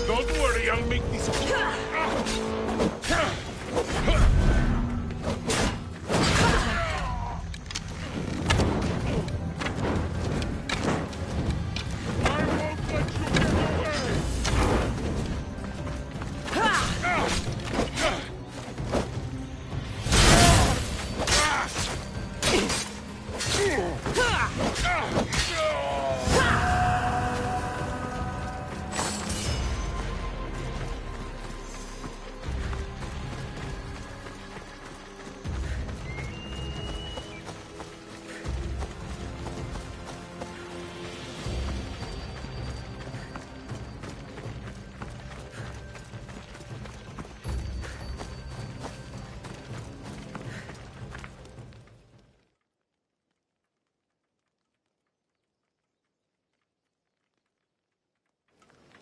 Don't worry, I'll make this.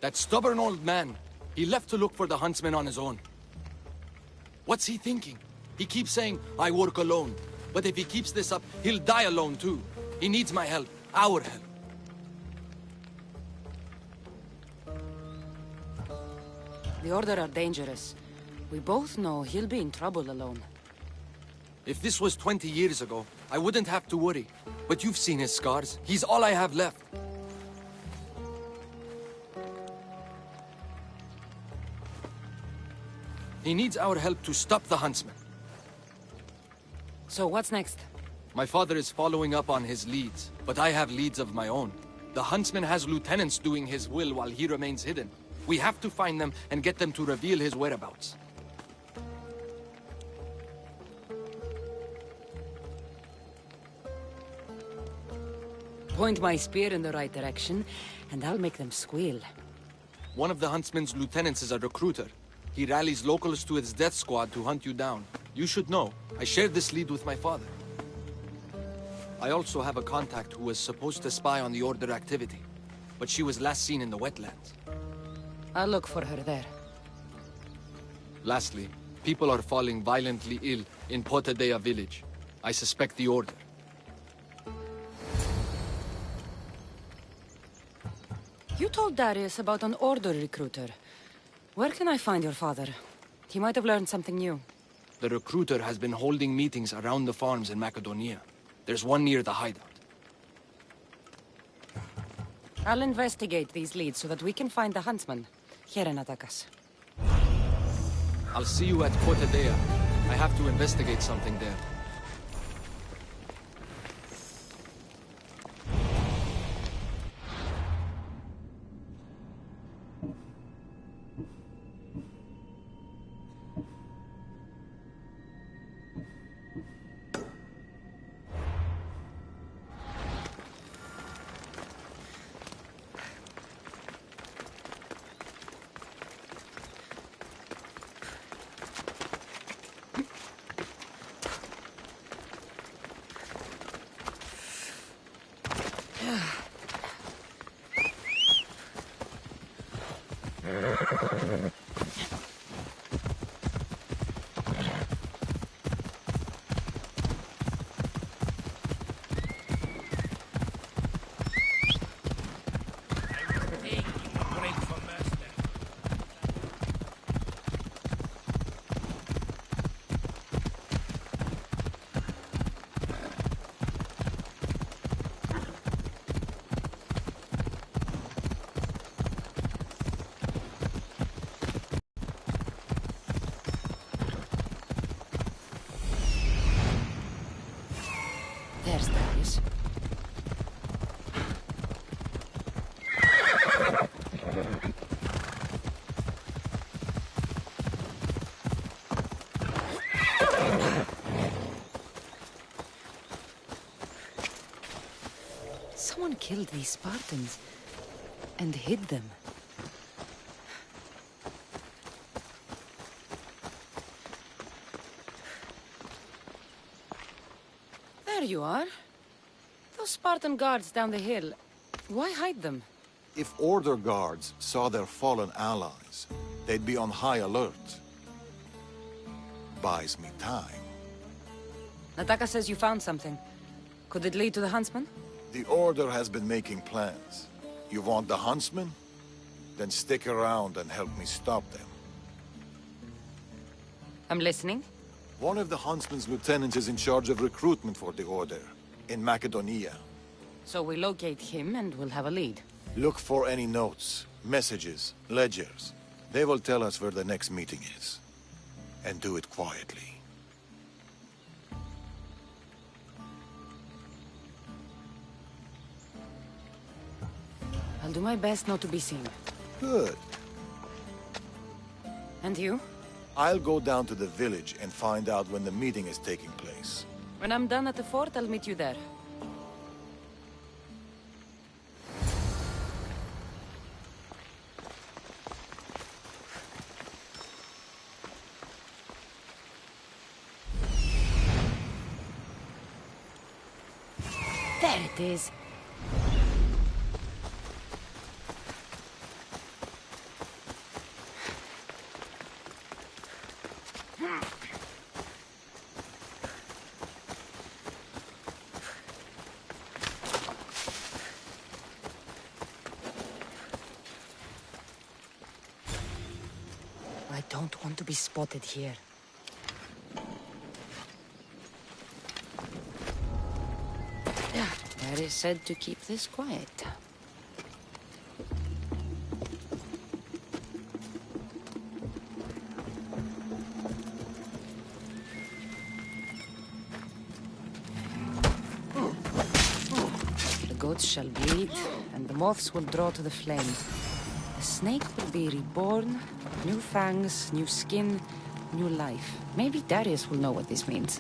That stubborn old man. He left to look for the huntsman on his own. What's he thinking? He keeps saying, I work alone. But if he keeps this up, he'll die alone too. He needs my help. Our help. The Order are dangerous. We both know he'll be in trouble alone. If this was 20 years ago, I wouldn't have to worry. But you've seen his scars. He's all I have left. He needs our help to stop the huntsman. So what's next? My father is following up on his leads, but I have leads of my own. The huntsman has lieutenants doing his will while he remains hidden. We have to find them and get them to reveal his whereabouts. Point my spear in the right direction, and I'll make them squeal. One of the huntsman's lieutenants is a recruiter. He rallies locals to his death squad to hunt you down. You should know. I shared this lead with my father. I also have a contact who was supposed to spy on the Order activity, but she was last seen in the wetlands. I'll look for her there. Lastly, people are falling violently ill in Potadea village. I suspect the Order. You told Darius about an Order recruiter. Where can I find your father? He might have learned something new. The recruiter has been holding meetings around the farms in Macedonia. There's one near the hideout. I'll investigate these leads so that we can find the huntsman here in Atakas. I'll see you at Potadea. I have to investigate something there. killed these Spartans and hid them. There you are. Those Spartan guards down the hill. Why hide them? If Order guards saw their fallen allies, they'd be on high alert. Buys me time. Nataka says you found something. Could it lead to the Huntsman? The Order has been making plans. You want the Huntsman? Then stick around and help me stop them. I'm listening. One of the Huntsman's lieutenants is in charge of recruitment for the Order, in Macedonia. So we locate him and we'll have a lead. Look for any notes, messages, ledgers. They will tell us where the next meeting is. And do it quietly. I'll do my best not to be seen. Good. And you? I'll go down to the village and find out when the meeting is taking place. When I'm done at the fort, I'll meet you there. There it is. I don't want to be spotted here. Mary said to keep this quiet. The goats shall bleed, and the moths will draw to the flame. The snake will be reborn, new fangs, new skin, new life. Maybe Darius will know what this means.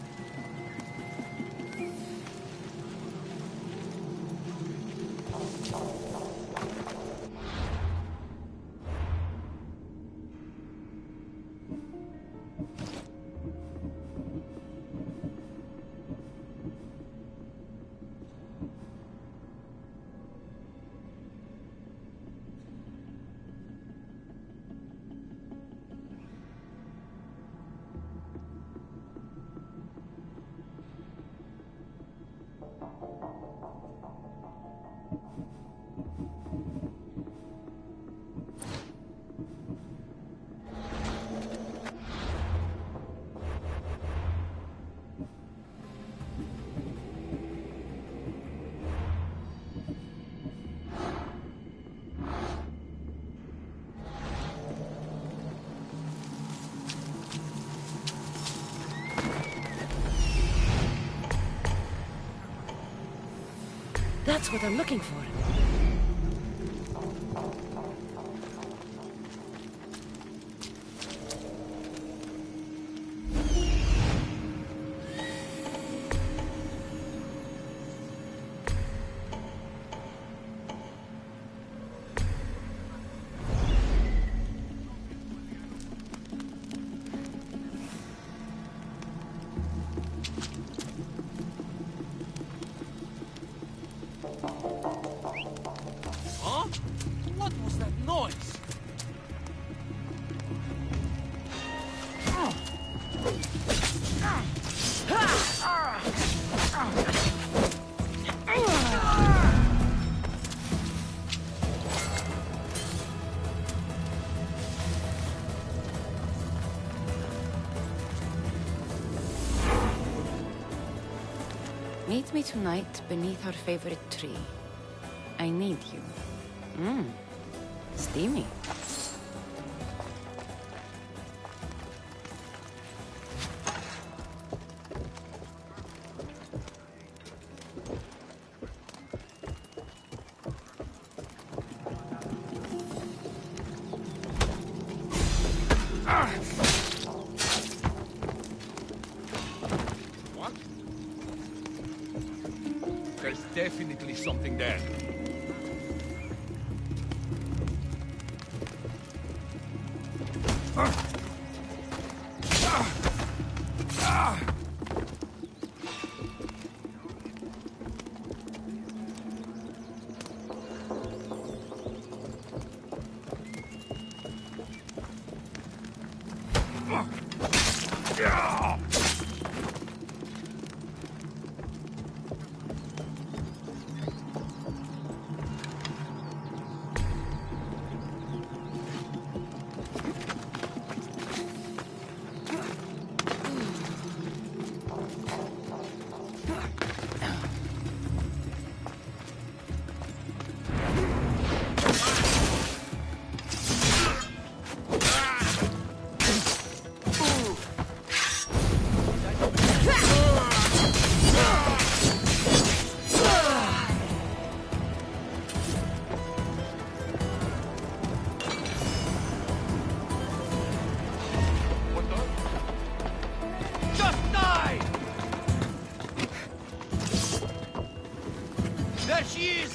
That's what I'm looking for. Huh? What was that noise? Meet me tonight beneath our favorite tree. I need you. Steamy. There's definitely something there. There she is!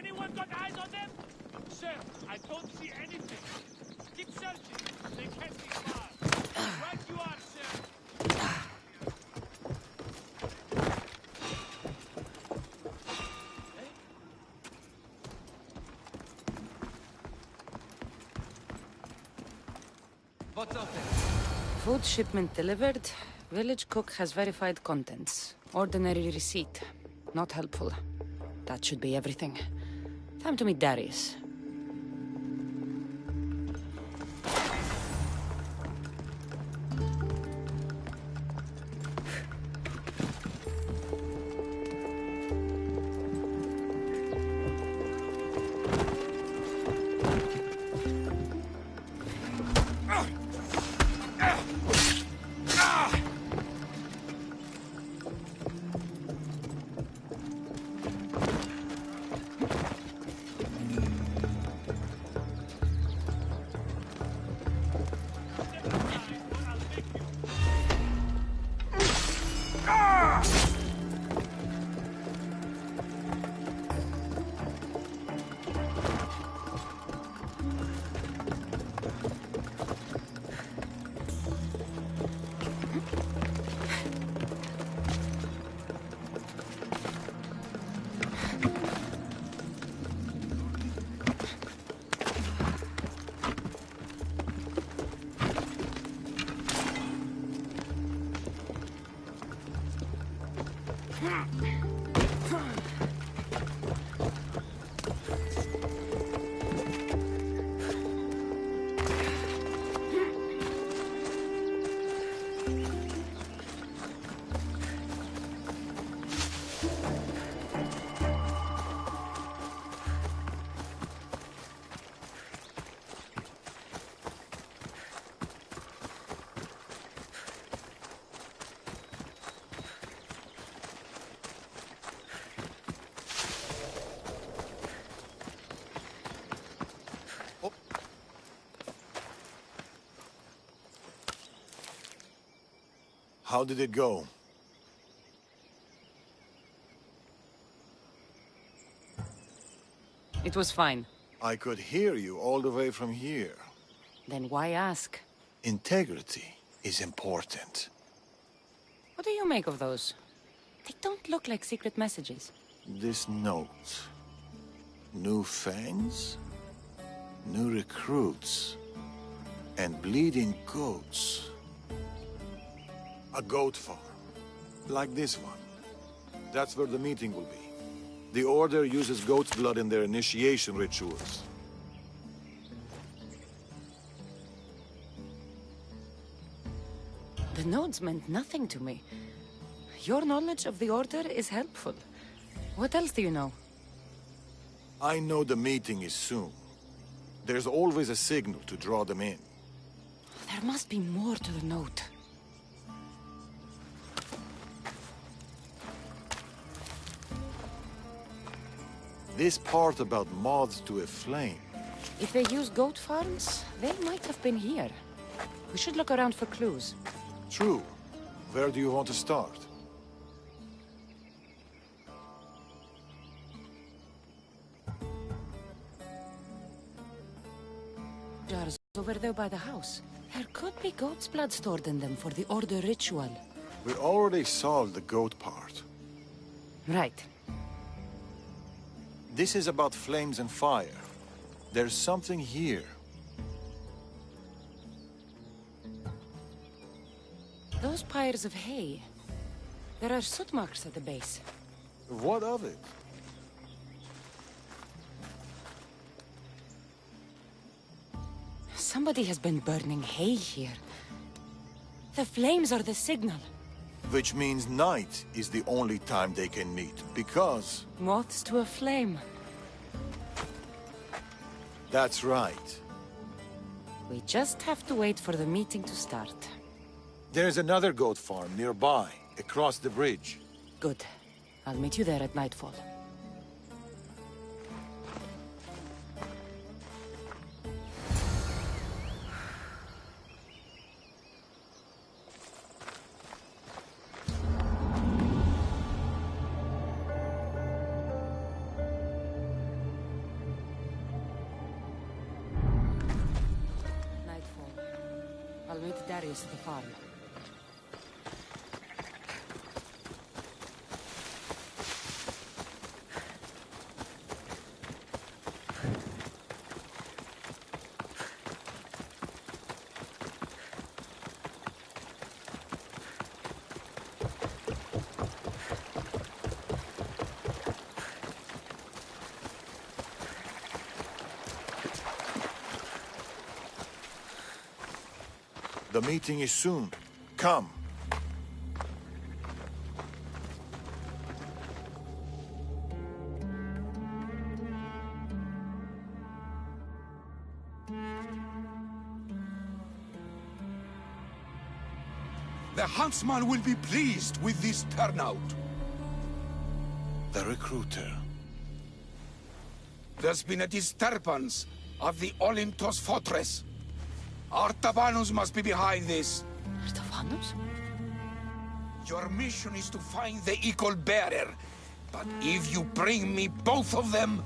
Anyone got eyes on them? Sir, I don't see anything. Keep searching. They can't be far. Right you are, sir. What's out there? Food shipment delivered. Village cook has verified contents. Ordinary receipt. Not helpful. That should be everything. Time to meet Darius. How did it go? It was fine. I could hear you all the way from here. Then why ask? Integrity is important. What do you make of those? They don't look like secret messages. This note. New fangs? New recruits. And bleeding goats. A goat farm. Like this one. That's where the meeting will be. The Order uses goat's blood in their initiation rituals. The notes meant nothing to me. Your knowledge of the Order is helpful. What else do you know? I know the meeting is soon. There's always a signal to draw them in. There must be more to the note. This part about moths to a flame. If they use goat farms, they might have been here. We should look around for clues. True. Where do you want to start? Jars over there by the house. There could be goat's blood stored in them for the Order ritual. We already solved the goat part. Right. This is about flames and fire. There's something here. Those pyres of hay. There are soot marks at the base. What of it? Somebody has been burning hay here. The flames are the signal. Which means night is the only time they can meet, because... Moths to a flame. That's right. We just have to wait for the meeting to start. There's another goat farm nearby, across the bridge. Good. I'll meet you there at nightfall. I'll meet Darius at the farm. The meeting is soon. Come. The huntsman will be pleased with this turnout. The recruiter. There's been a disturbance of the Olympus fortress. Artabanus must be behind this. Artabanus? Your mission is to find the equal bearer. But if you bring me both of them,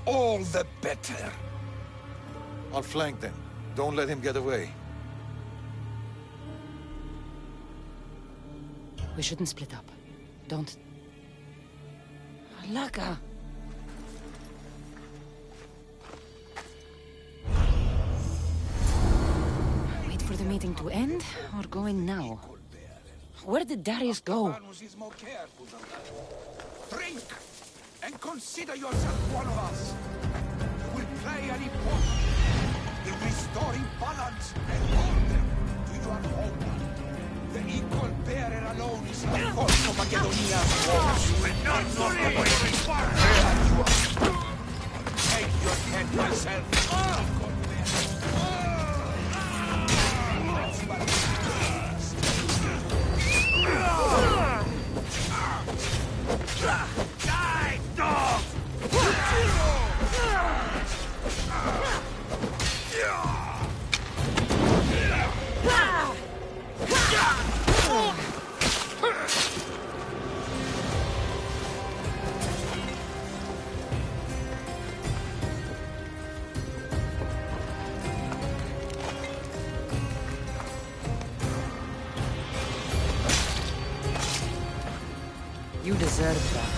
all the better. I'll flank them. Don't let him get away. We shouldn't split up. Don't... Laka! Wait for the meeting to end, or go in now? Where did Darius go? Artabanus is more careful than that. Drink, and consider yourself one of us. You will play an important in restoring balance and order to your homeland. The equal bearer alone is the force of Macedonia's wars. Take your head myself. Die, dog! Yeah! deserve that.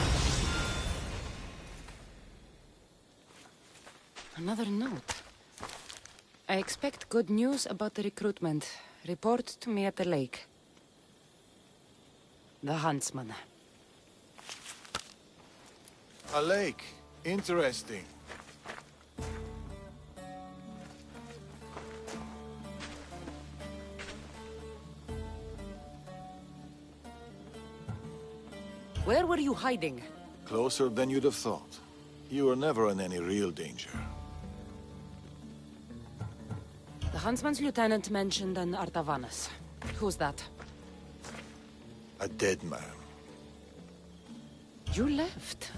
Another note. I expect good news about the recruitment. Report to me at the lake. The Huntsman. A lake. Interesting. Where were you hiding? Closer than you'd have thought. You were never in any real danger. The Huntsman's lieutenant mentioned an Artavanus. Who's that? A dead man. You left.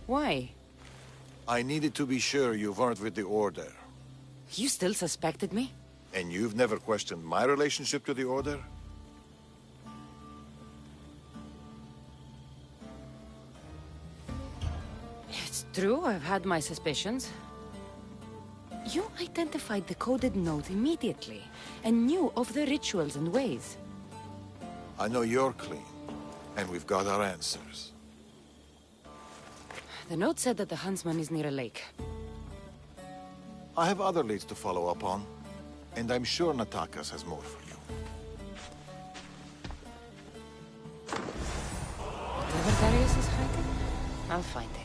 Why? I needed to be sure you weren't with the Order. You still suspected me? And you've never questioned my relationship to the Order? It's true, I've had my suspicions. You identified the coded note immediately, and knew of the rituals and ways. I know you're clean, and we've got our answers. The note said that the Huntsman is near a lake. I have other leads to follow up on, and I'm sure Natakas has more for you. Whatever Darius is hiding, I'll find it.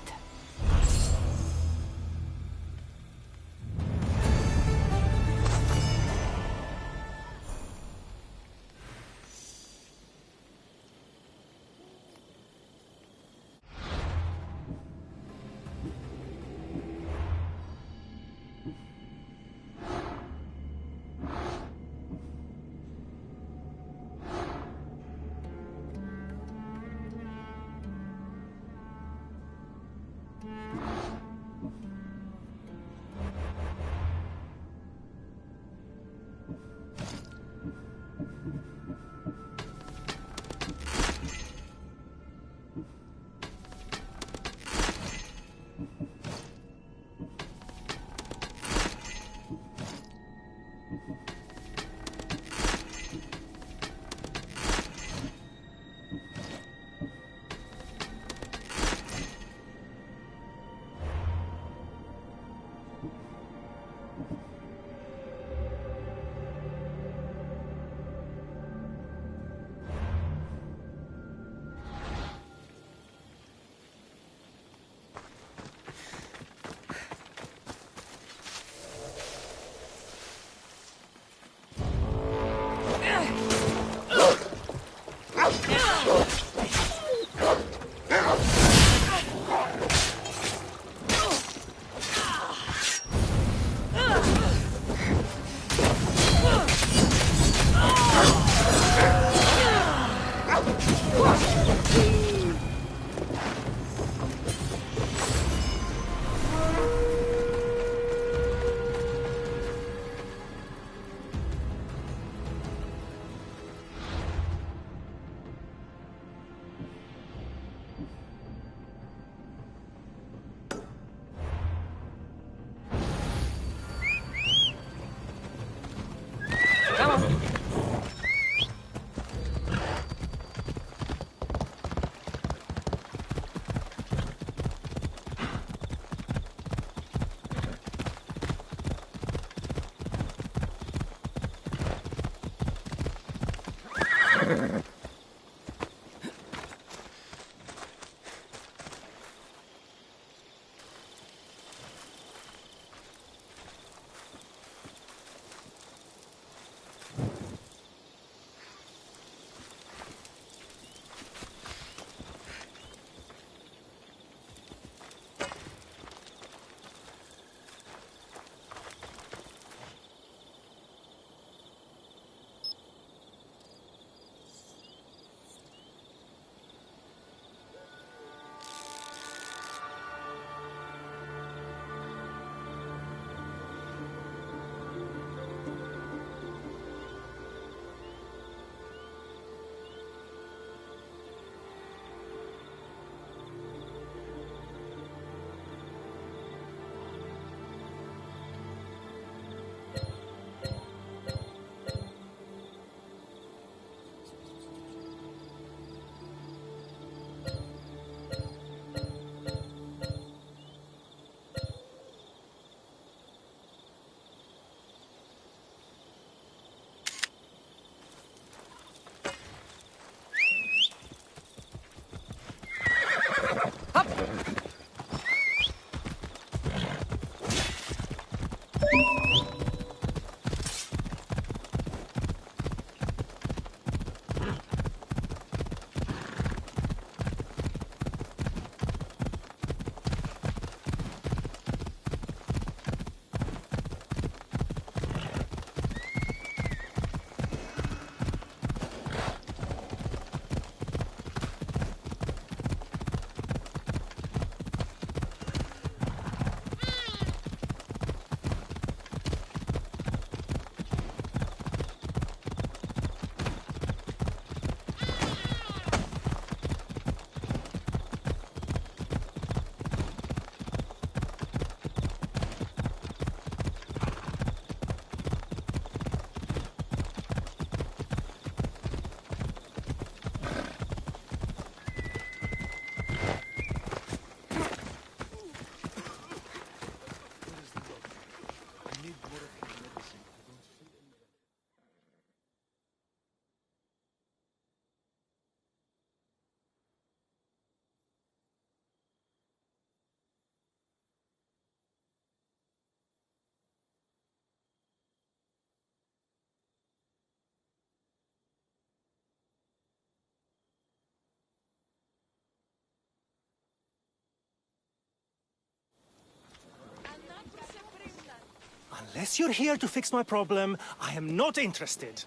Unless you're here to fix my problem, I am not interested.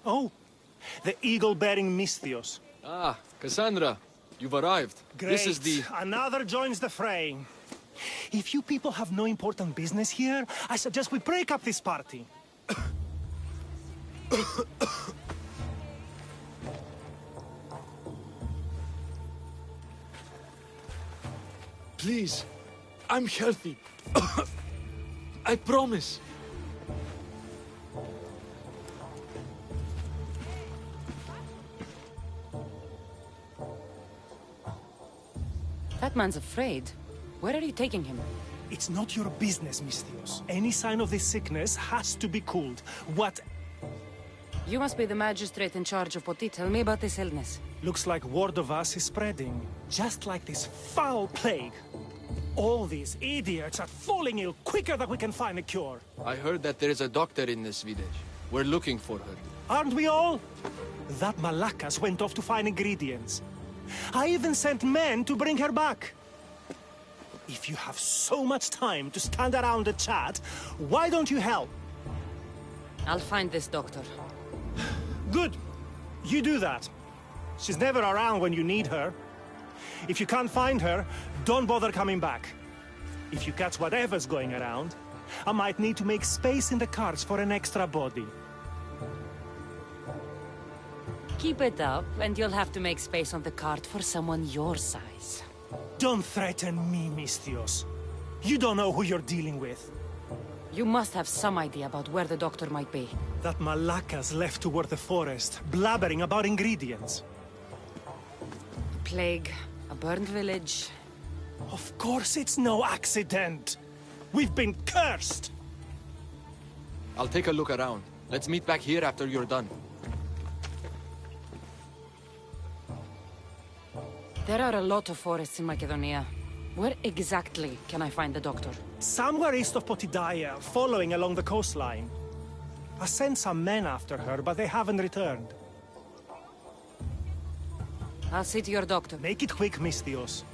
Oh, the eagle-bearing Misthios. Ah, Cassandra, you've arrived. Great. This is the... Another joins the fray. If you people have no important business here, I suggest we break up this party. Please, I'm healthy. I promise. That man's afraid. Where are you taking him? It's not your business, Misthios. Any sign of this sickness has to be cooled. What? You must be the magistrate in charge of Poti. Tell me about this illness. Looks like word of us is spreading. Just like this foul plague. All these idiots are falling ill quicker than we can find a cure. I heard that there is a doctor in this village. We're looking for her. Aren't we all? That Malakas went off to find ingredients. I even sent men to bring her back. If you have so much time to stand around and chat, why don't you help? I'll find this doctor. Good. You do that. She's never around when you need her. If you can't find her, don't bother coming back. If you catch whatever's going around, I might need to make space in the carts for an extra body. Keep it up, and you'll have to make space on the cart for someone your size. Don't threaten me, Misthios. You don't know who you're dealing with. You must have some idea about where the doctor might be. That Malakas left toward the forest, blabbering about ingredients. A plague, a burned village. Of course it's no accident. We've been cursed. I'll take a look around. Let's meet back here after you're done. There are a lot of forests in Macedonia. Where exactly can I find the doctor? Somewhere east of Potidaya, following along the coastline. I sent some men after her, but they haven't returned. I'll see to your doctor. Make it quick, Misthios.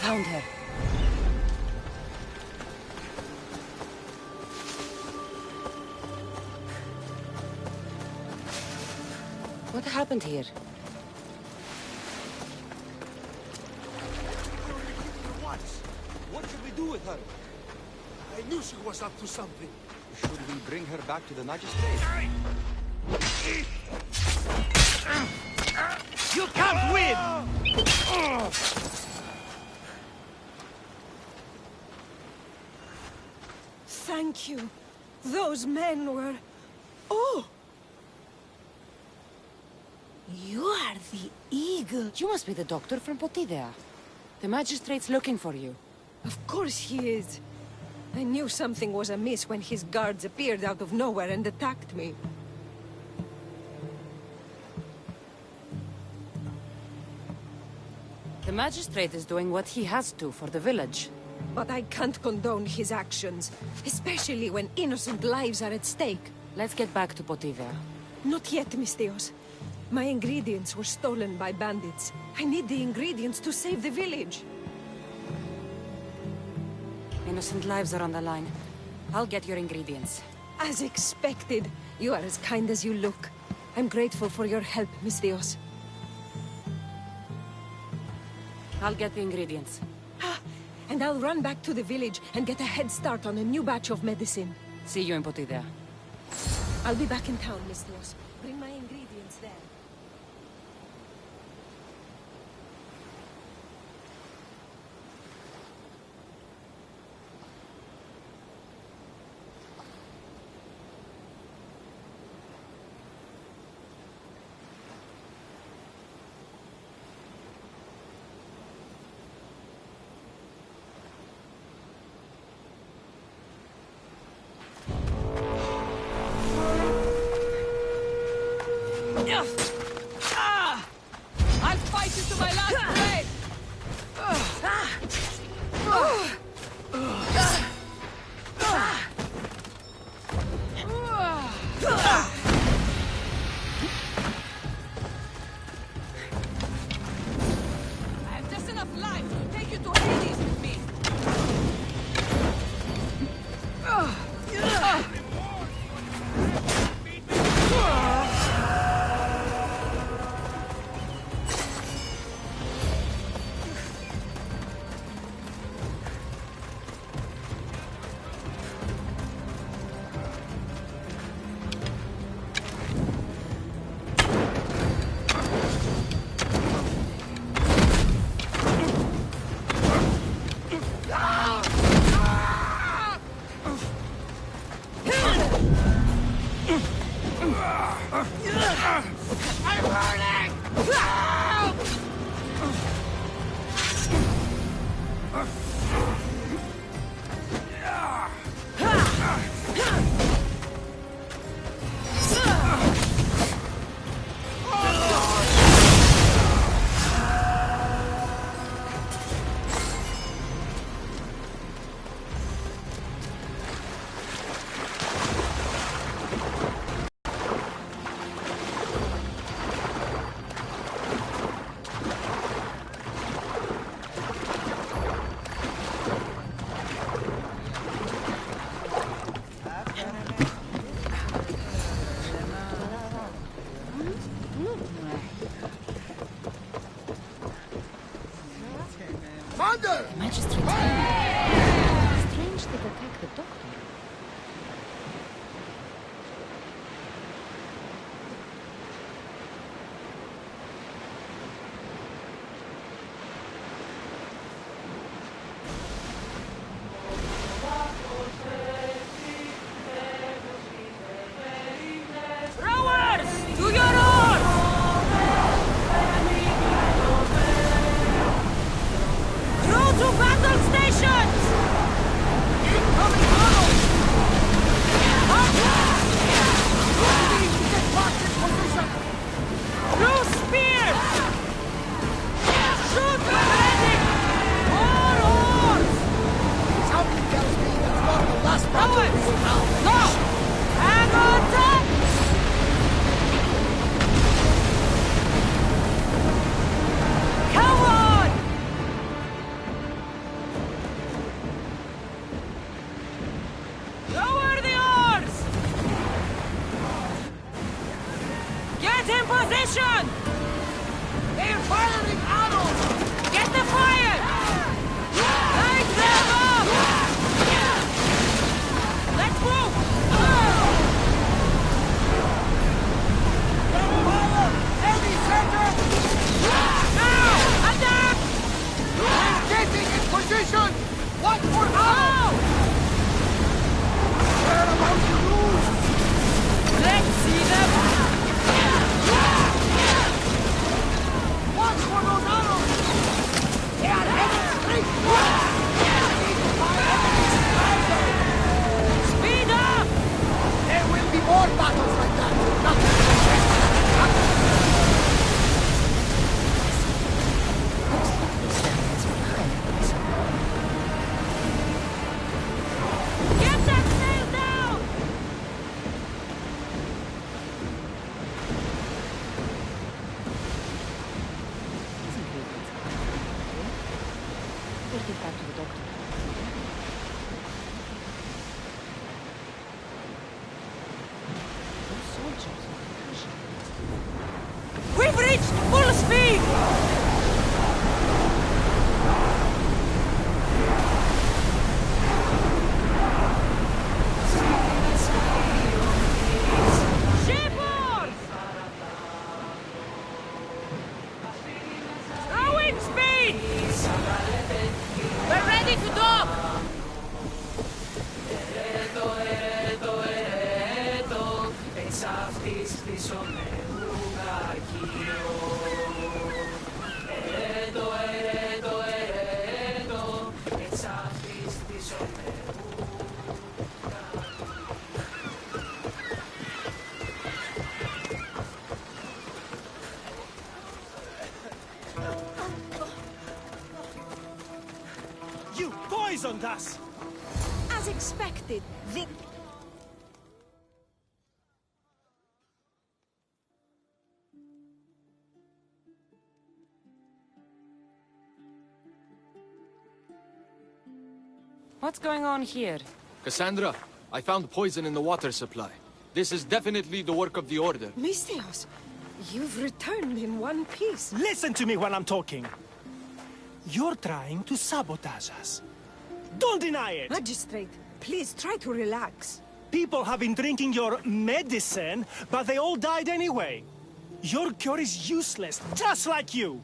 Found her. What happened here? What should we do with her? I knew she was up to something. Should we bring her back to the magistrate? You can't win! Thank you. Those men were... Oh! You are the eagle. You must be the doctor from Potidea. The magistrate's looking for you. Of course he is. I knew something was amiss when his guards appeared out of nowhere and attacked me. The magistrate is doing what he has to for the village. But I can't condone his actions, especially when innocent lives are at stake. Let's get back to Potidea. Not yet, Misthios. My ingredients were stolen by bandits. I need the ingredients to save the village. Innocent lives are on the line. I'll get your ingredients. As expected. You are as kind as you look. I'm grateful for your help, Misthios. I'll get the ingredients. And I'll run back to the village and get a head start on a new batch of medicine. See you in Potidea. I'll be back in town, Misthios. Bring my ingredients there. I'll fight you to my last breath! I have just enough life to take you to Hades with me! The magistrate's strange they'd attack the doctor. Rowers! To your oars! Through to battle stations! Incoming tunnels! Get back in position! Through spears! Shoot when ready! All oars! Something tells me that's not the last battle Rowers! we will have. No! Hang on tight! Come on! Lower the oars! Get in position! They're firing arrows! Get the fire! Light them up! Let's move! Fire! Heavy center! Now! Attack! We're getting in position! Watch for Go! arrows! We're about to lose! Let's see them! Watch for those arrows! They are heading straight for us! We need to find enemies. Speed up! There will be more battles like that! Get that sail down! We'll get back to the doctor. Those soldiers are concussion. We've reached full speed! Shipboard! Throwing speed! We're ready to dock! poisoned us! As expected, the... What's going on here? Cassandra, I found poison in the water supply. This is definitely the work of the Order. Mystios, you've returned in one piece. Listen to me when I'm talking. You're trying to sabotage us. Don't deny it! Magistrate, please try to relax. People have been drinking your medicine, but they all died anyway. Your cure is useless, just like you!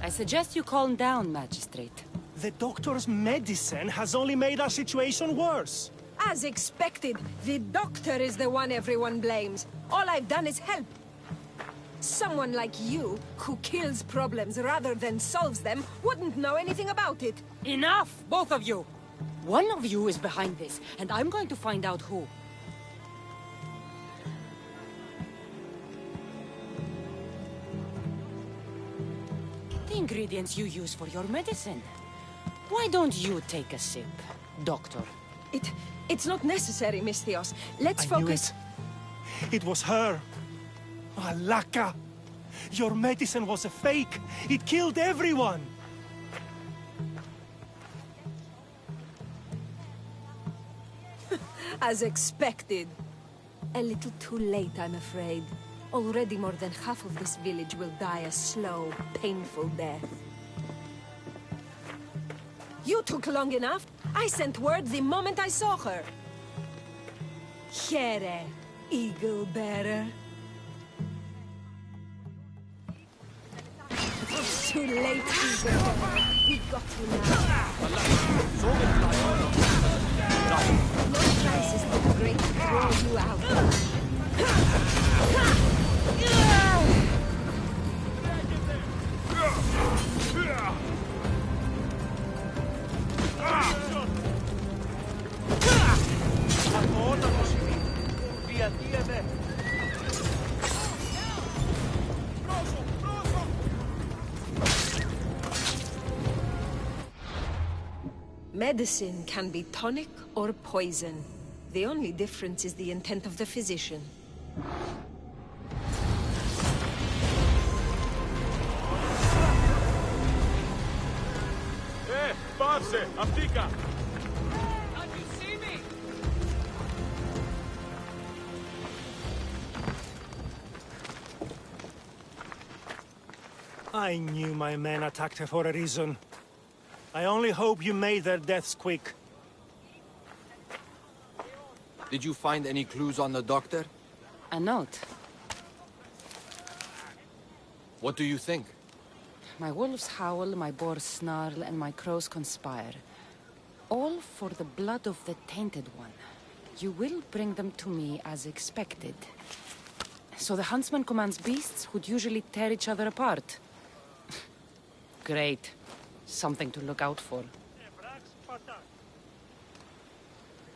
I suggest you calm down, Magistrate. The doctor's medicine has only made our situation worse. As expected, the doctor is the one everyone blames. All I've done is help. Someone like you, who kills problems rather than solves them, wouldn't know anything about it. Enough, both of you! One of you is behind this, and I'm going to find out who. The ingredients you use for your medicine. Why don't you take a sip, Doctor? It's not necessary, Mystios. Let's focus... It was her. Malaka! Your medicine was a fake. It killed everyone. As expected. A little too late, I'm afraid. Already more than half of this village will die a slow, painful death. You took long enough. I sent word the moment I saw her. Here, eagle bearer. Too late, eagle bearer. We got you now. No crisis too great to throw you out. Medicine can be tonic or poison. The only difference is the intent of the physician. Passe! Abdica! Can't you see me? I knew my men attacked her for a reason. I only hope you made their deaths quick. Did you find any clues on the doctor? A note. What do you think? My wolves howl, my boars snarl, and my crows conspire. All for the blood of the Tainted One. You will bring them to me as expected. So the huntsman commands beasts who'd usually tear each other apart. Great. Something to look out for.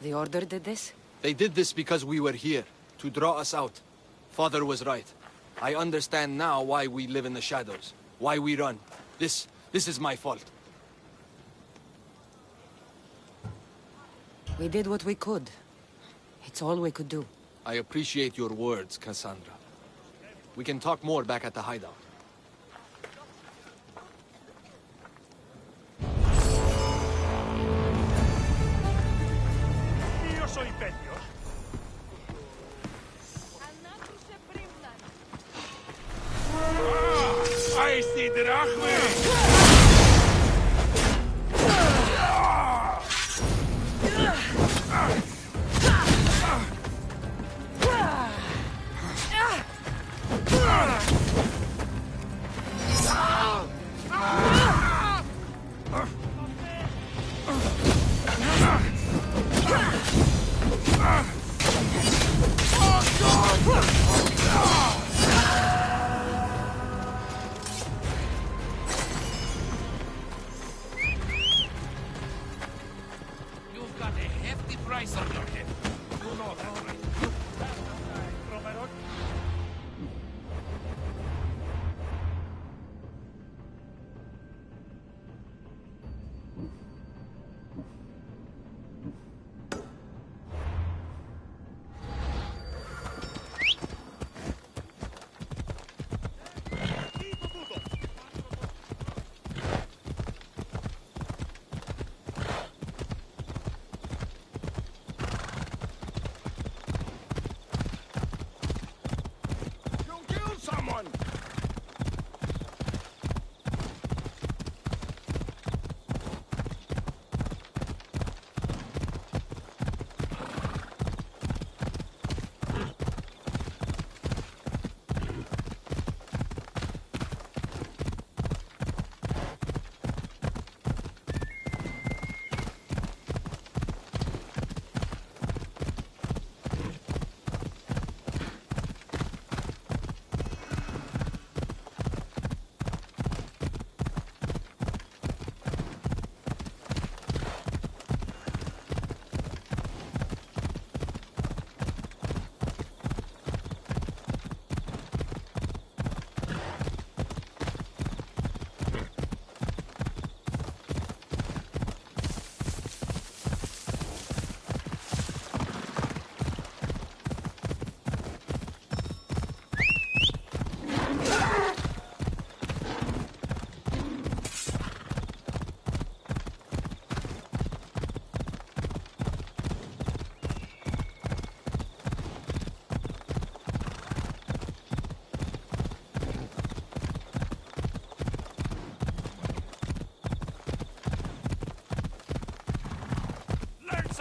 The Order did this? They did this because we were here, to draw us out. Father was right. I understand now why we live in the shadows, why we run. This is my fault. We did what we could. It's all we could do. I appreciate your words, Cassandra. We can talk more back at the hideout. Ai si drachmy! You've got a hefty price on your head. You know that, right?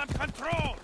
some control!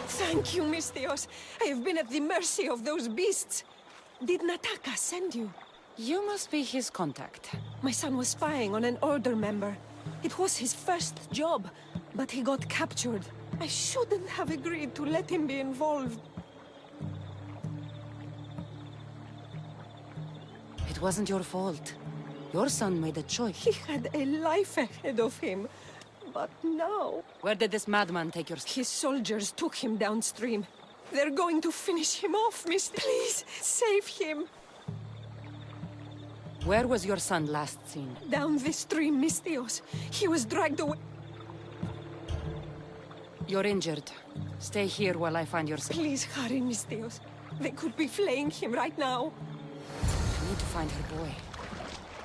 Thank you, Mistios. I have been at the mercy of those beasts. Did Nataka send you? You must be his contact. My son was spying on an Order member. It was his first job, but he got captured. I shouldn't have agreed to let him be involved. It wasn't your fault. Your son made a choice. He had a life ahead of him. But now... Where did this madman take your... His soldiers took him downstream. They're going to finish him off, Miss. Please, save him. Where was your son last seen? Down this stream, Mistios. He was dragged away. You're injured. Stay here while I find your son. Please hurry, Mistios. They could be flaying him right now. I need to find her boy.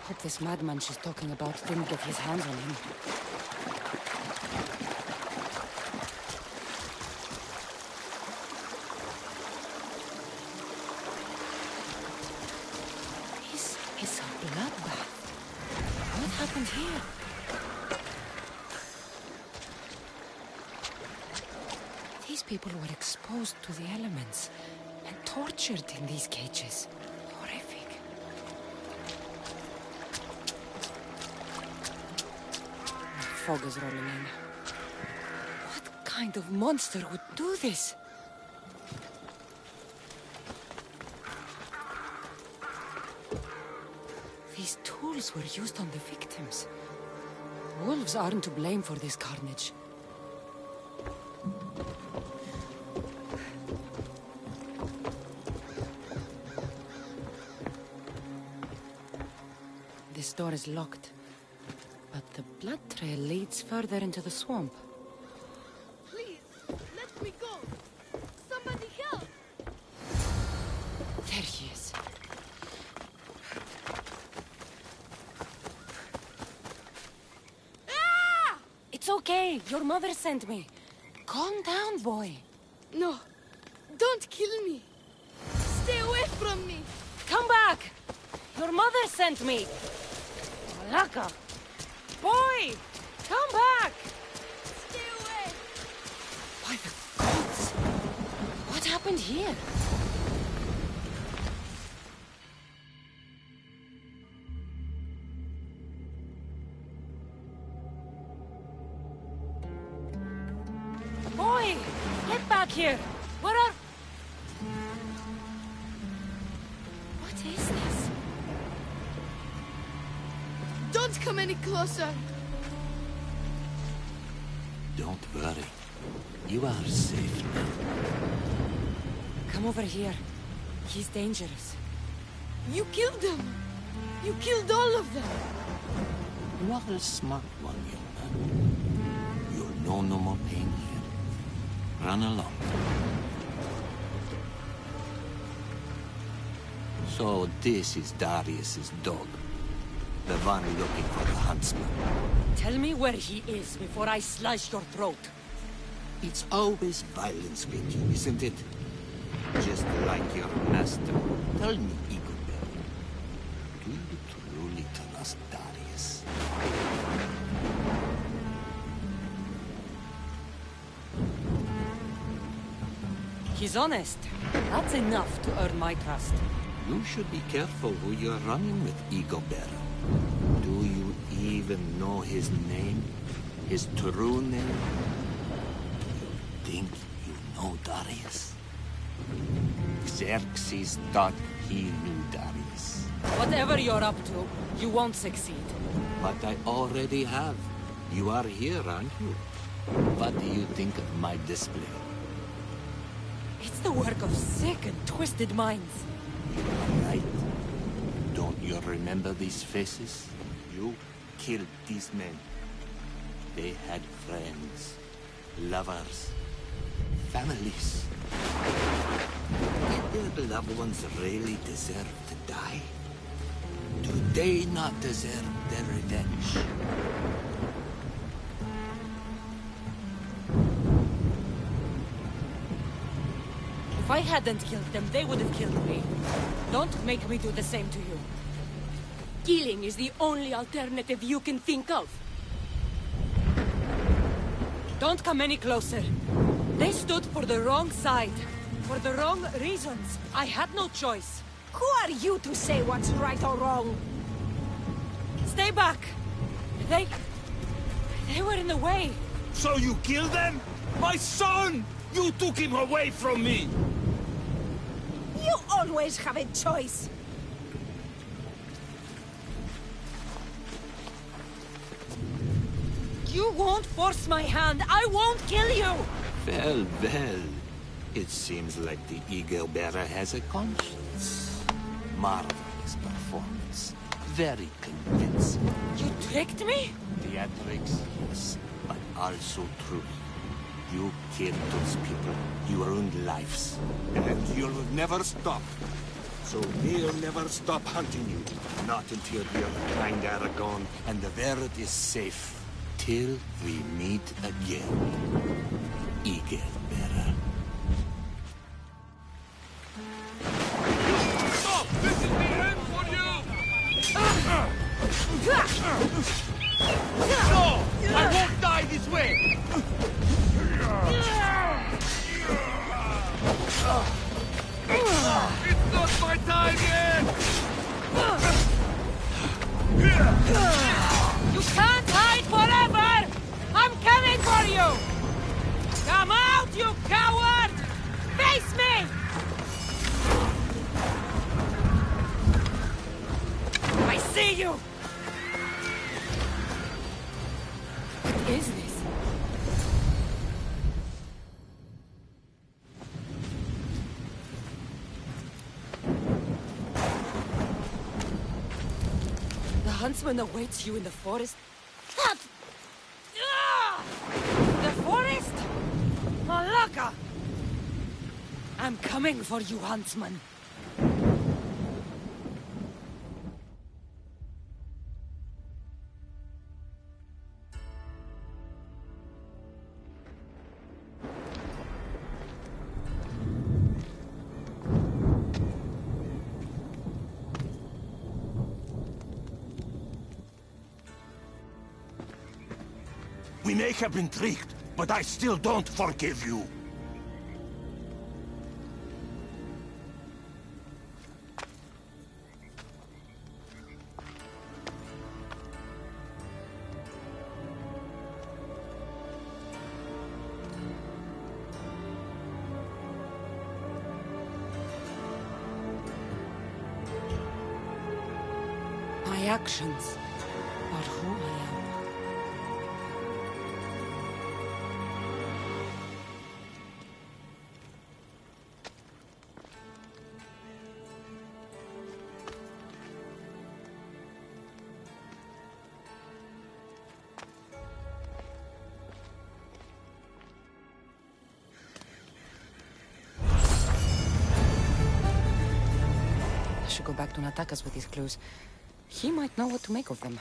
Hope this madman she's talking about didn't get his hands on him. This is a bloodbath. What happened here? These people were exposed to the elements and tortured in these cages. Horrific. Fog is rolling in. What kind of monster would do this? These tools were used on the victims. Wolves aren't to blame for this carnage. This door is locked, but the blood trail leads further into the swamp. Please, let me go. Somebody help. There he is. Ah! It's okay. Your mother sent me. Calm down, boy. No, don't kill me. Stay away from me. Come back. Your mother sent me. Malaka. Boy, come back. Stay away. By the gods. What happened here? Boy, get back here. What are... What is this? Don't come any closer. Don't worry. You are safe now. Come over here. He's dangerous. You killed them. You killed all of them. You are a smart one, young man. You'll know no more pain here. Run along. So this is Darius's dog. The one looking for the huntsman. Tell me where he is before I slice your throat. It's always violence with you, isn't it? Just like your master. Tell me, Eaglebear. Do you truly trust Darius? He's honest. That's enough to earn my trust. You should be careful who you're running with, Igobert. Do you even know his name? His true name? You think you know Darius? Xerxes thought he knew Darius. Whatever you're up to, you won't succeed. But I already have. You are here, aren't you? What do you think of my display? It's the work of sick and twisted minds. You are right. Don't you remember these faces? You killed these men. They had friends, lovers, families. Did their loved ones really deserve to die? Do they not deserve their revenge? If I hadn't killed them, they would have killed me. Don't make me do the same to you. Killing is the only alternative you can think of. Don't come any closer. They stood for the wrong side. For the wrong reasons. I had no choice. Who are you to say what's right or wrong? Stay back! They were in the way. So you killed them? My son! You took him away from me! You always have a choice. You won't force my hand. I won't kill you! Well, well. It seems like the Eagle Bearer has a conscience. Marvelous performance. Very convincing. You tricked me? Theatrics, yes, but also truth. You killed those people. You ruined lives. And you'll never stop. So we'll never stop hunting you. Not until your kind are gone and the world is safe. Till we meet again. Eagle Bearer. Stop! This is the end for you! No! I won't die this way! It's not my time yet! You can't hide forever! I'm coming for you! Come out, you coward! Face me! I see you! What is this? The huntsman awaits you in the forest? The forest? Malaka! I'm coming for you, huntsman. We may have been tricked, but I still don't forgive you. My actions are who I am. I should go back to Natakas with these clues. He might know what to make of them.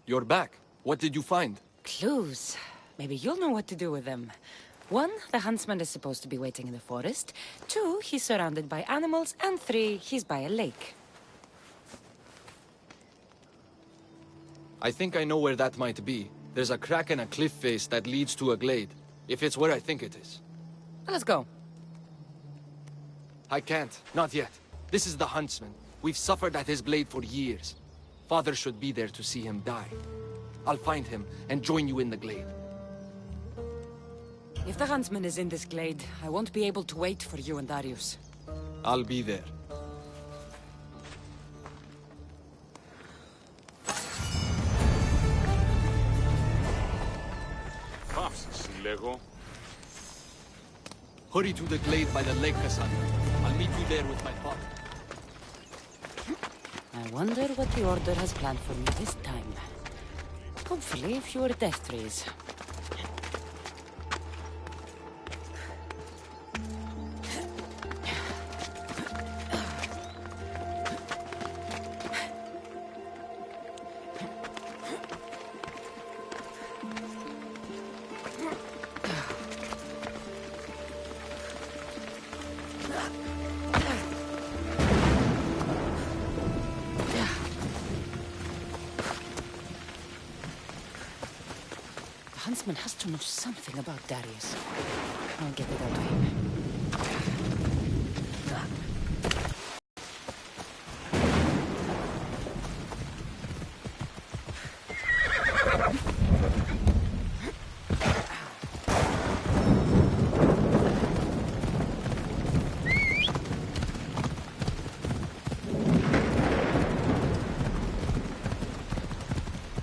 You're back. What did you find? Clues. Maybe you'll know what to do with them. 1, the huntsman is supposed to be waiting in the forest. 2, he's surrounded by animals. And 3, he's by a lake. I think I know where that might be. There's a crack in a cliff face that leads to a glade. If it's where I think it is. Let's go. I can't. Not yet. This is the huntsman. We've suffered at his blade for years. Father should be there to see him die. I'll find him and join you in the glade. If the huntsman is in this glade, I won't be able to wait for you and Darius. I'll be there. Hurry to the glade by the lake, Cassandra. I'll meet you there with my father. I wonder what the Order has planned for me this time. Hopefully, fewer death trees. The huntsman has to know something about Darius. I'll get it out of him.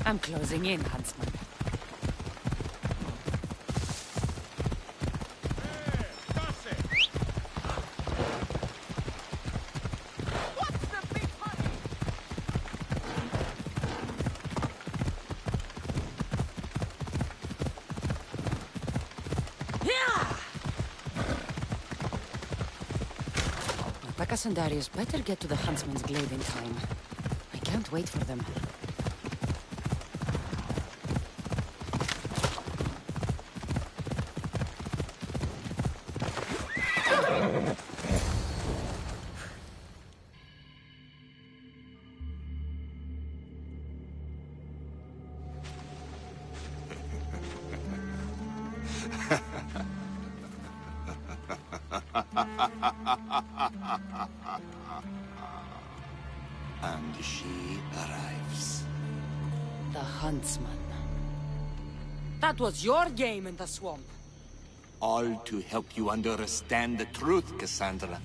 I'm closing in, huntsman. Pecas and Darius better get to the huntsman's glade in time. I can't wait for them. And she arrives. The huntsman. That was your game in the swamp. All to help you understand the truth, Cassandra.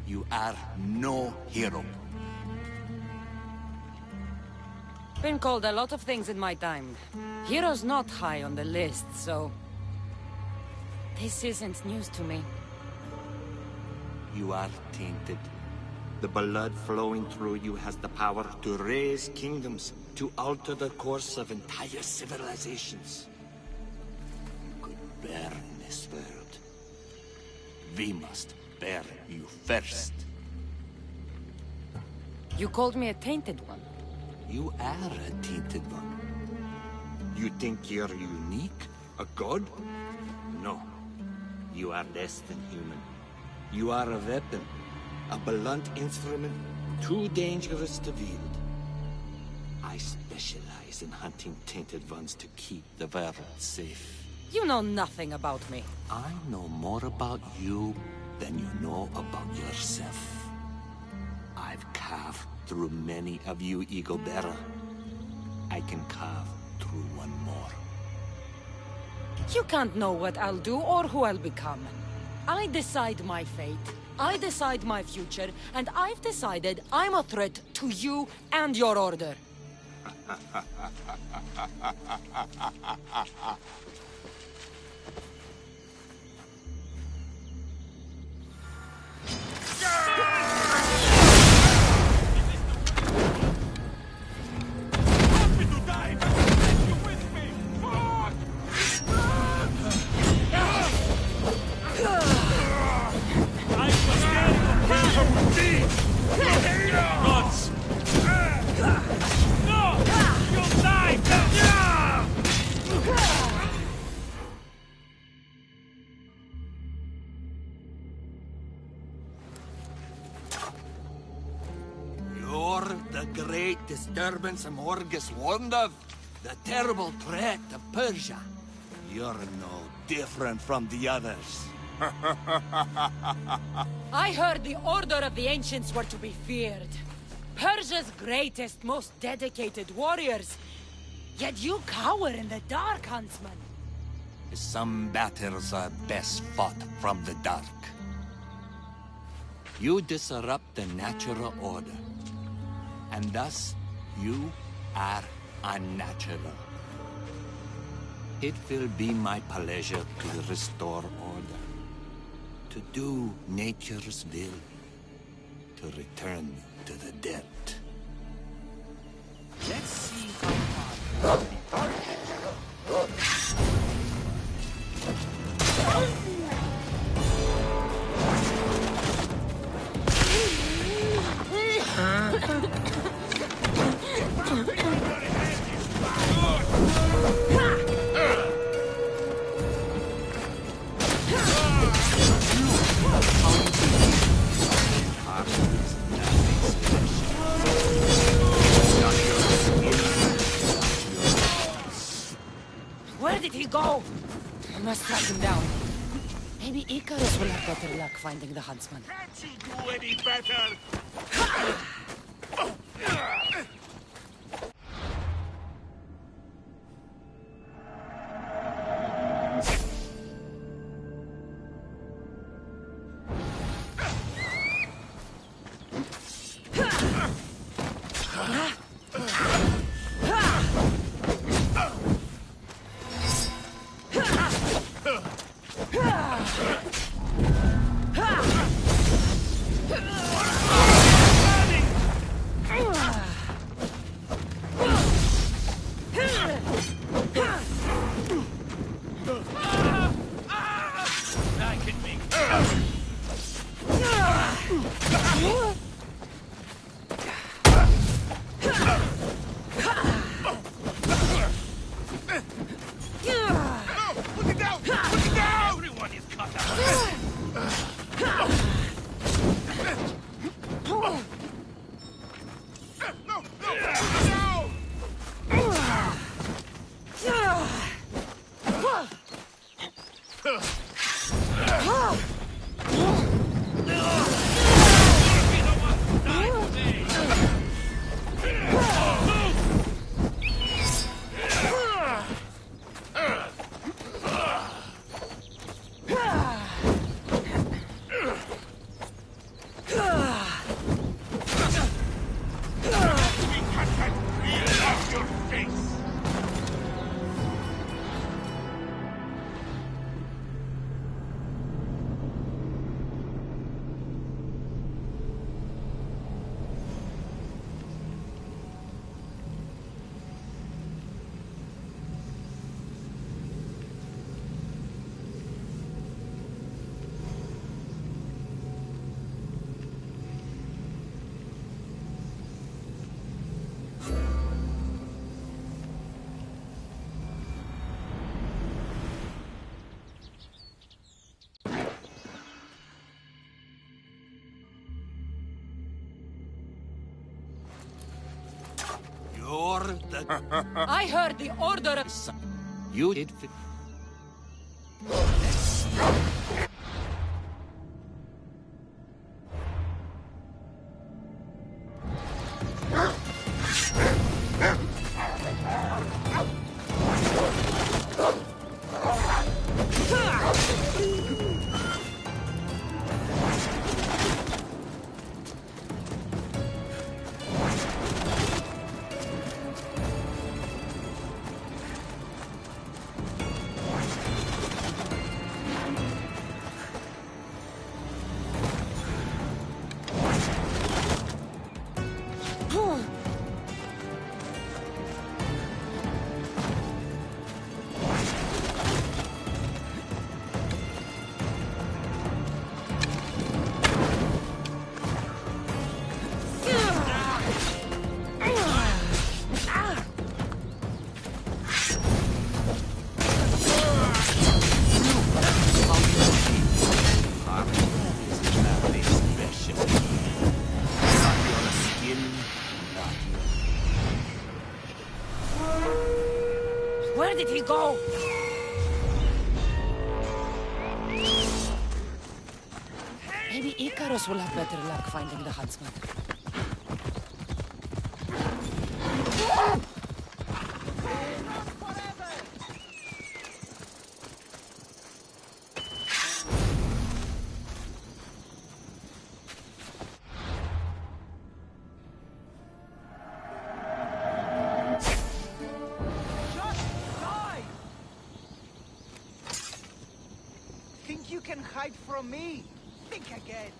You are no hero. Been called a lot of things in my time. Hero's not high on the list, so... This isn't news to me. You are tainted. The blood flowing through you has the power to raise kingdoms, to alter the course of entire civilizations. You could burn this world. We must burn you first. You called me a tainted one. You are a tainted one. You think you're unique? A god? No. You are less than human. You are a weapon. A blunt instrument too dangerous to wield. I specialize in hunting tainted ones to keep the world safe. You know nothing about me. I know more about you than you know about yourself. I've carved through many of you, Eagle Bearer. I can carve through one more. You can't know what I'll do or who I'll become. I decide my fate. I decide my future, and I've decided I'm a threat to you and your order. Gods! No! You'll disturbance Morgus warned of? The terrible threat of Persia? You're no different from the others. I heard the Order of the Ancients were to be feared. Persia's greatest, most dedicated warriors. Yet you cower in the dark, Huntsman. Some battles are best fought from the dark. You disrupt the natural order. And thus, you are unnatural. It will be my pleasure to restore order. To do nature's will. To return to the dead. Let's see how far Where did he go? I must track him down. Maybe Icarus will have better luck finding the Huntsman. Can't you do any better? I heard the Order of... You did... Where did he go? Maybe Icarus will have better luck finding the huntsman. Think you can hide from me? Think again.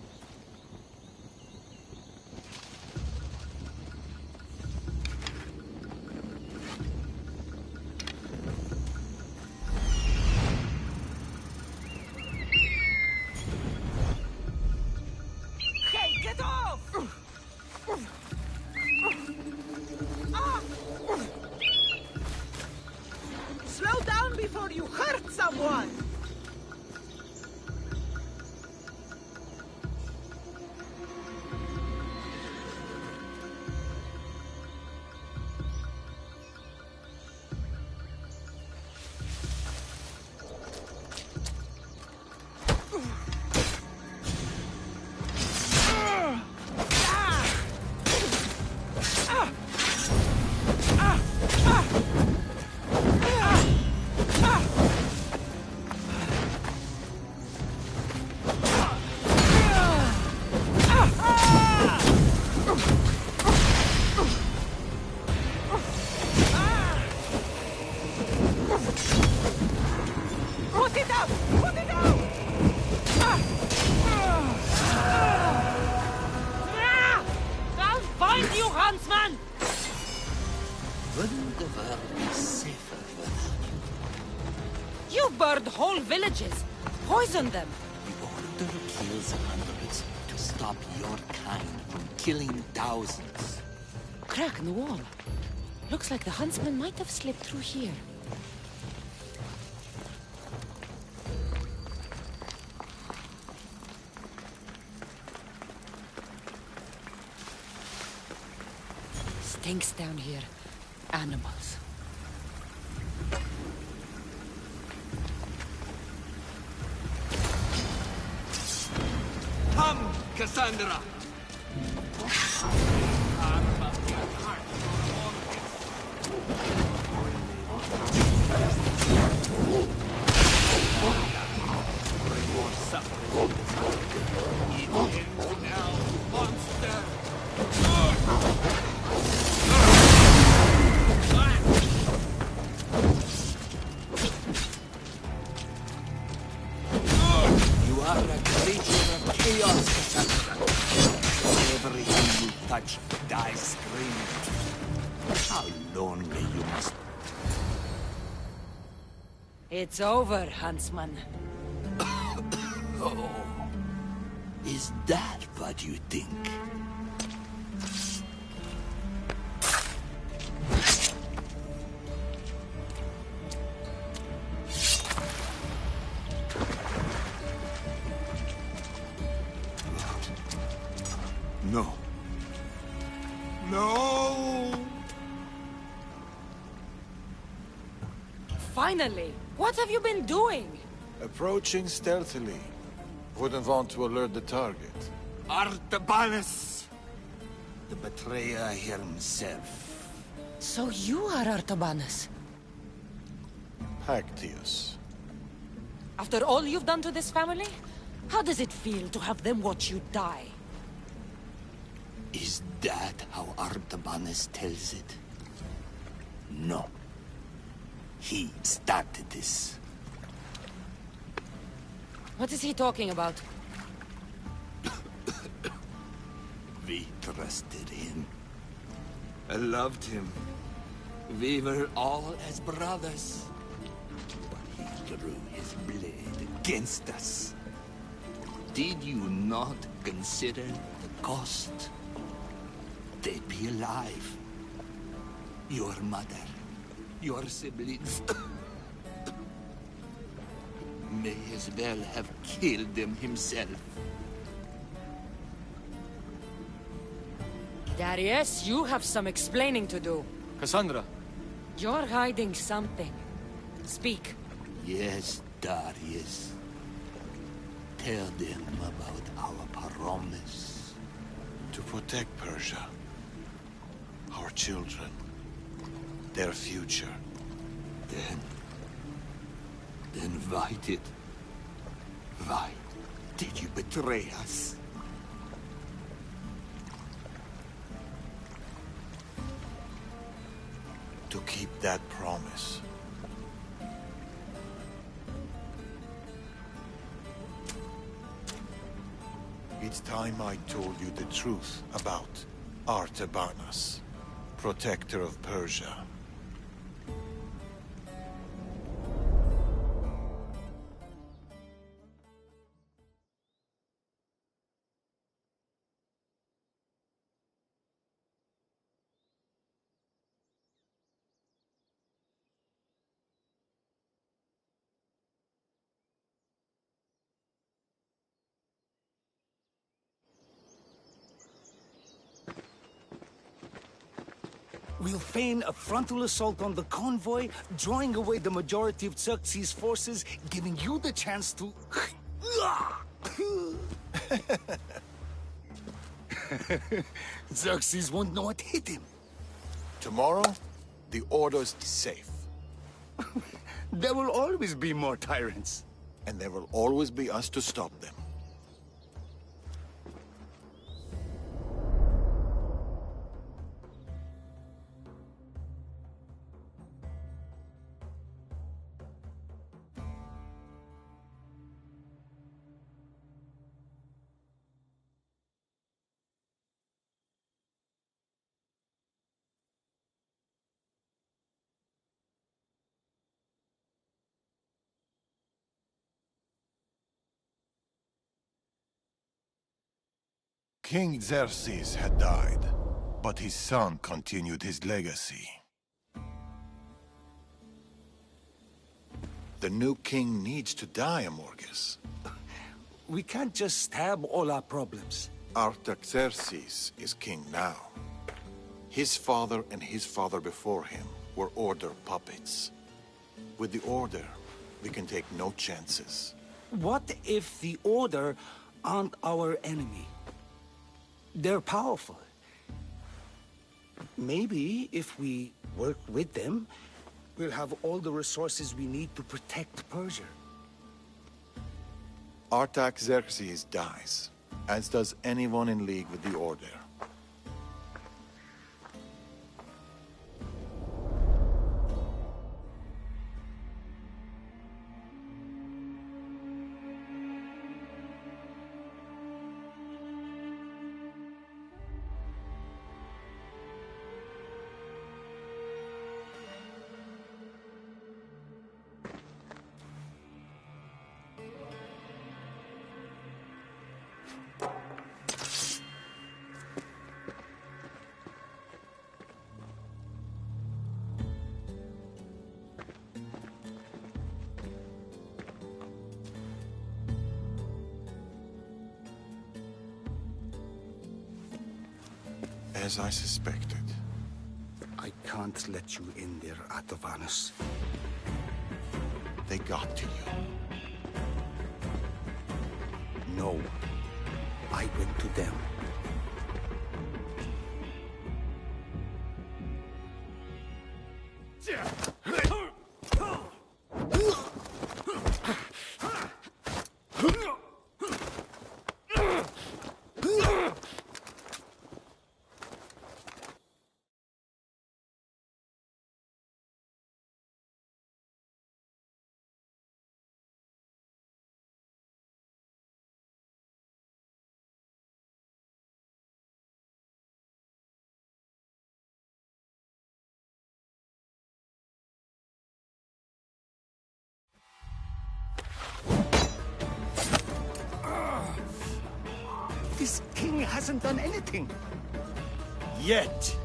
Hey, get off! Ah! Slow down before you hurt someone! Put it up! Put it up! I'll find you, huntsman! Wouldn't the world be safer without you? You burned whole villages. Poisoned them. The Order kills hundreds to stop your kind from killing thousands. Crack in the wall. Looks like the huntsman might have slipped through here. Stinks down here. Animals. Come, Cassandra! You are a creature of chaos, Cassandra. Everything you touch dies screaming. How lonely you must be. It's over, huntsman. Oh, is that what you think? No. No! Finally! What have you been doing? Approaching stealthily. Wouldn't want to alert the target. Artabanus! The betrayer himself. So you are Artabanus. Actius. After all you've done to this family? How does it feel to have them watch you die? Is that how Artabanus tells it? No. He started this. What is he talking about? We trusted him. I loved him. We were all as brothers. But he drew his blade against us. Did you not consider the cost? They'd be alive. Your mother, your siblings, may as well have killed them himself. Darius, you have some explaining to do. Cassandra, You're hiding something. Speak. Yes, Darius. Tell them about our promise. To protect Persia. Our children. Their future. Then why did you betray us? To keep that promise. It's time I told you the truth about Artabanas, protector of Persia. We'll feign a frontal assault on the convoy, drawing away the majority of Xerxes' forces, giving you the chance to... Xerxes won't know what hit him. Tomorrow, the Ordos is safe. There will always be more tyrants. And there will always be us to stop them. King Xerxes had died, but his son continued his legacy. The new king needs to die, Amorges. We can't just stab all our problems. Artaxerxes is king now. His father and his father before him were Order puppets. With the Order, we can take no chances. What if the Order aren't our enemy? They're powerful. Maybe if we work with them, we'll have all the resources we need to protect Persia. Artaxerxes dies, as does anyone in league with the Order. As I suspected. I can't let you in there, Artabanus. They got to you. No. I went to them. This king hasn't done anything. Yet.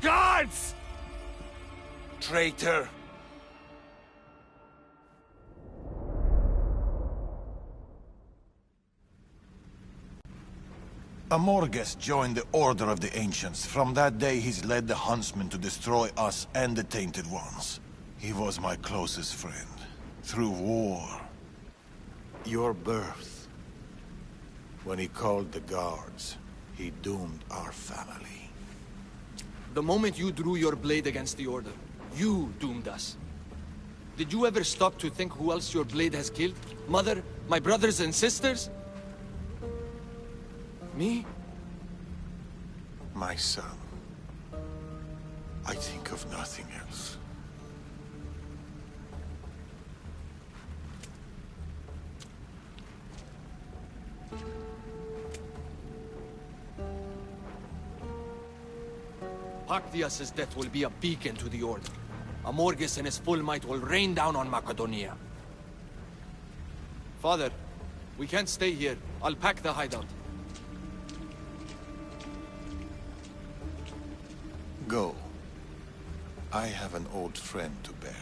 Guards! Traitor! Amorges joined the Order of the Ancients. From that day, he's led the Huntsmen to destroy us and the Tainted Ones. He was my closest friend. Through war. Your birth. When he called the guards, he doomed our family. The moment you drew your blade against the Order, you doomed us. Did you ever stop to think who else your blade has killed? Mother? My brothers and sisters? Me? My son. I think of nothing else. Pactias's death will be a beacon to the Order. Amorges and his full might will rain down on Macedonia. Father, we can't stay here. I'll pack the hideout. Go. I have an old friend to bury.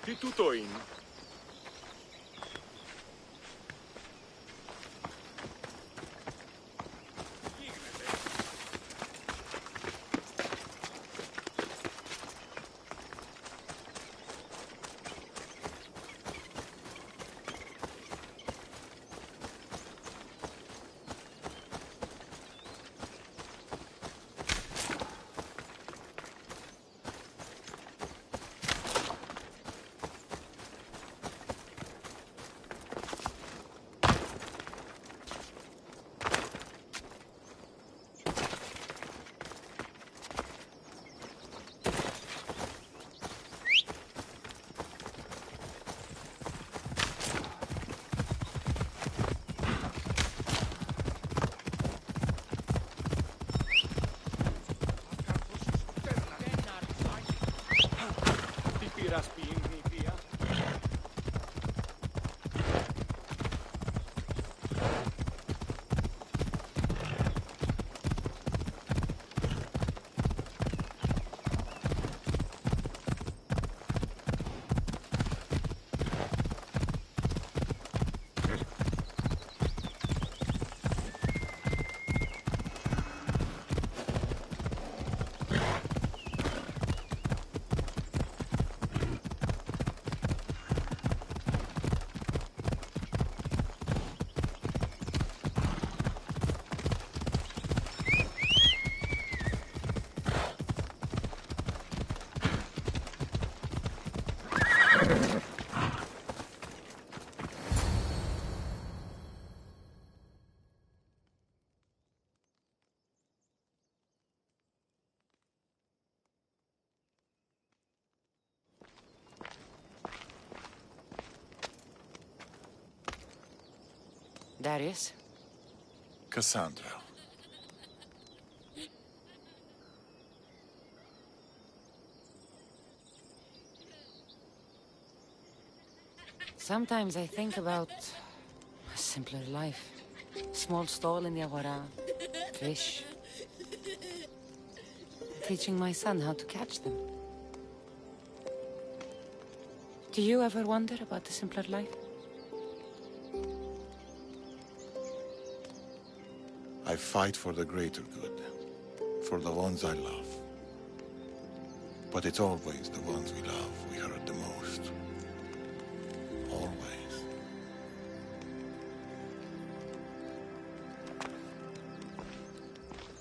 Τι τούτο είναι? Darius? Cassandra. Sometimes I think about a simpler life. Small stall in the Agora, fish. Teaching my son how to catch them. Do you ever wonder about the simpler life? I fight for the greater good, for the ones I love. But it's always the ones we love we hurt the most. Always.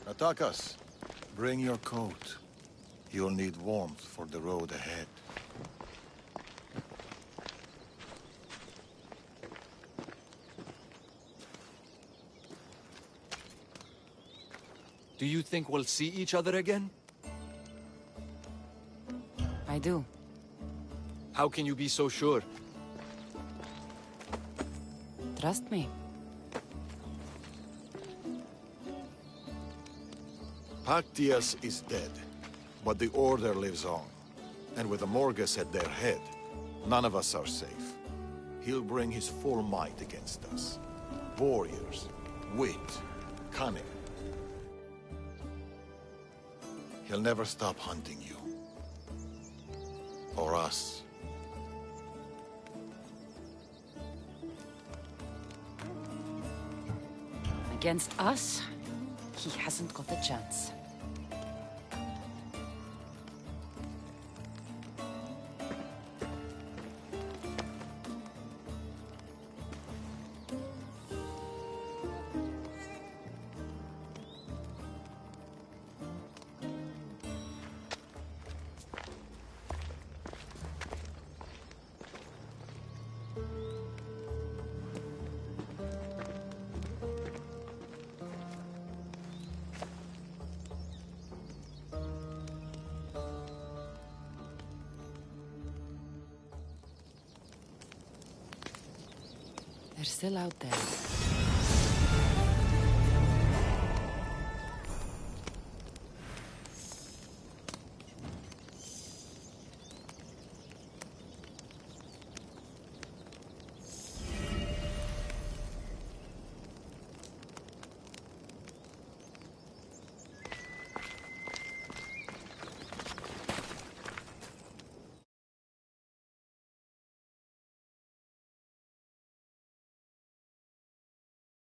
Atakas, bring your coat. You'll need warmth for the road ahead. Do you think we'll see each other again? I do. How can you be so sure? Trust me. Pactias is dead, but the Order lives on. And with the Morgus at their head, none of us are safe. He'll bring his full might against us. Warriors, wit, cunning. He'll never stop hunting you. Or us. Against us, he hasn't got a chance. They're still out there.